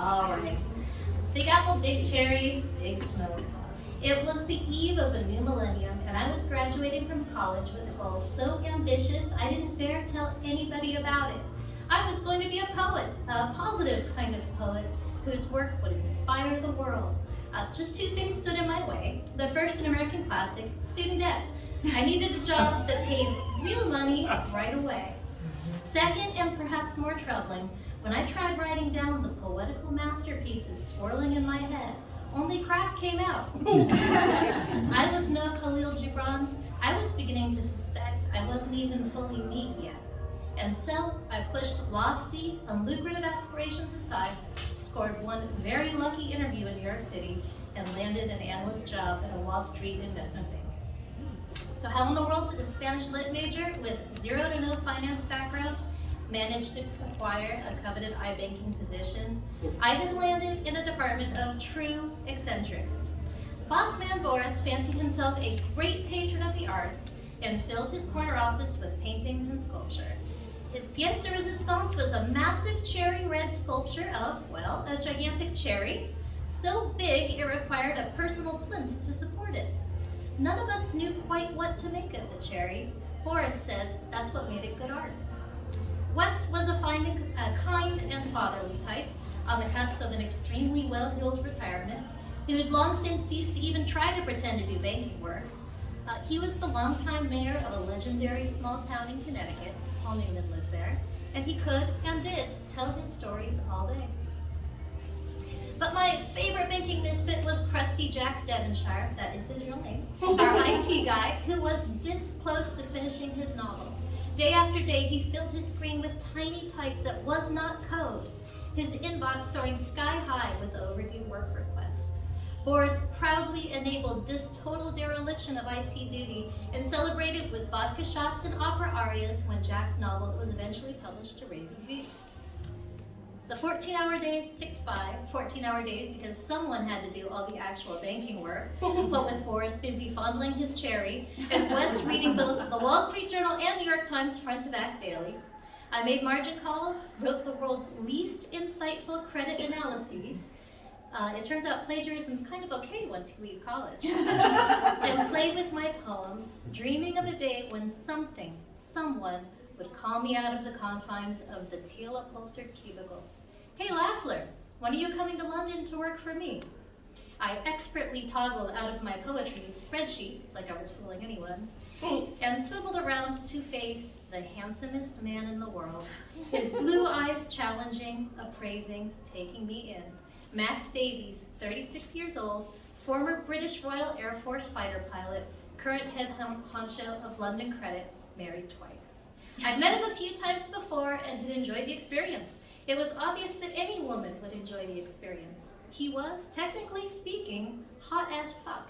All right. Big apple, big cherry, big smoke. It was the eve of a new millennium, and I was graduating from college with a goal so ambitious I didn't dare tell anybody about it. I was going to be a poet, a positive kind of poet whose work would inspire the world. Just two things stood in my way. The first, an American classic, student debt. I needed a job that paid real money right away. Second, and perhaps more troubling, when I tried writing down the poetical masterpieces swirling in my head, only crap came out. I was no Khalil Gibran. I was beginning to suspect I wasn't even fully me yet. And so I pushed lofty, unlucrative aspirations aside, scored one very lucky interview in New York City, and landed an analyst job at a Wall Street investment bank. So how in the world did a Spanish lit major with zero to no finance background manage to acquire a coveted iBanking position? I had landed in a department of true eccentrics. Boss man Boris fancied himself a great patron of the arts and filled his corner office with paintings and sculpture. His pièce de résistance was a massive cherry red sculpture of, well, a gigantic cherry, so big it required a personal plinth to support it. None of us knew quite what to make of the cherry. Boris said that's what made it good art. Wes was a kind and fatherly type, on the cusp of an extremely well-heeled retirement, who had long since ceased to even try to pretend to do banking work. He was the longtime mayor of a legendary small town in Connecticut. Paul Newman lived there, and he could and did tell his stories all day. But my favorite banking misfit was Krusty Jack Devonshire, that is his real name, our IT guy, who was this close to finishing his novel. Day after day, he filled his screen with tiny type that was not code, his inbox soaring sky high with overdue work requests. Boris proudly enabled this total dereliction of IT duty and celebrated with vodka shots and opera arias when Jack's novel was eventually published to raving reviews. The 14-hour days ticked by, 14-hour days because someone had to do all the actual banking work, but with Boris busy fondling his cherry, and Wes reading both the Wall Street Journal and New York Times front to back daily. I made margin calls, wrote the world's least insightful credit analyses. It turns out plagiarism's kind of okay once you leave college. And played with my poems, dreaming of a day when someone would call me out of the confines of the teal upholstered cubicle. Hey Laffler, when are you coming to London to work for me? I expertly toggled out of my poetry spreadsheet, like I was fooling anyone, and swiveled around to face the handsomest man in the world, his blue eyes challenging, appraising, taking me in. Max Davies, 36 years old, former British Royal Air Force fighter pilot, current head honcho of London Credit, married twice. I'd met him a few times before and had enjoyed the experience. It was obvious that any woman would enjoy the experience. He was, technically speaking, hot as fuck.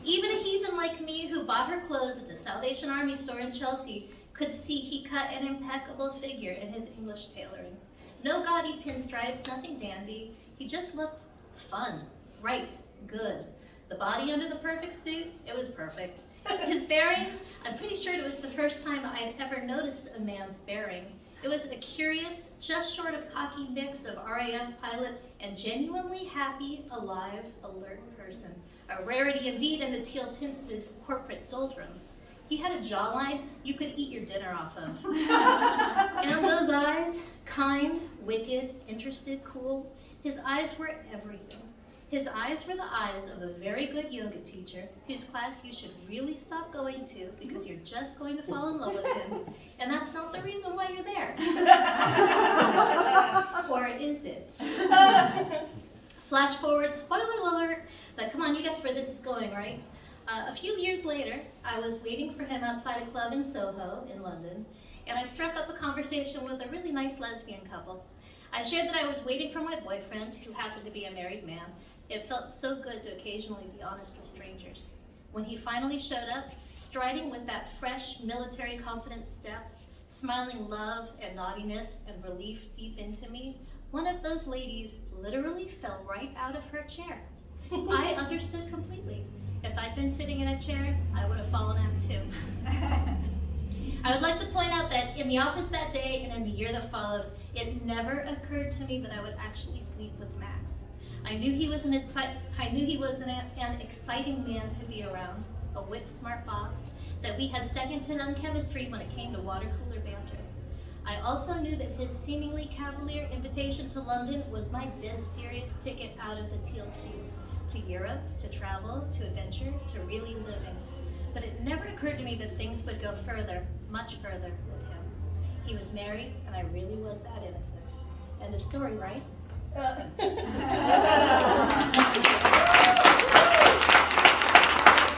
Even a heathen like me who bought her clothes at the Salvation Army store in Chelsea could see he cut an impeccable figure in his English tailoring. No gaudy pinstripes, nothing dandy. He just looked fun, right, good. The body under the perfect suit, it was perfect. His bearing, I'm pretty sure it was the first time I'd ever noticed a man's bearing. It was a curious, just short of cocky mix of RAF pilot and genuinely happy, alive, alert person. A rarity indeed in the teal-tinted corporate doldrums. He had a jawline you could eat your dinner off of. And those eyes, kind, wicked, interested, cool, his eyes were everything. His eyes were the eyes of a very good yoga teacher whose class you should really stop going to because you're just going to fall in love with him. And that's not the reason why you're there. Or is it? Flash forward, spoiler alert, but come on, you guess where this is going, right? A few years later, I was waiting for him outside a club in Soho in London, and I struck up a conversation with a really nice lesbian couple. I shared that I was waiting for my boyfriend, who happened to be a married man. It felt so good to occasionally be honest with strangers. When he finally showed up, striding with that fresh military confident step, smiling love and naughtiness and relief deep into me, one of those ladies literally fell right out of her chair. I understood completely. If I'd been sitting in a chair, I would have fallen out too. I would like to point out that in the office that day and in the year that followed, it never occurred to me that I would actually sleep with Max. I knew he was an exciting man to be around, a whip-smart boss, that we had second to none chemistry when it came to water cooler banter. I also knew that his seemingly cavalier invitation to London was my dead serious ticket out of the Teal Cube, to Europe, to travel, to adventure, to really living. But it never occurred to me that things would go further, much further with him. He was married, and I really was that innocent. End of story, right?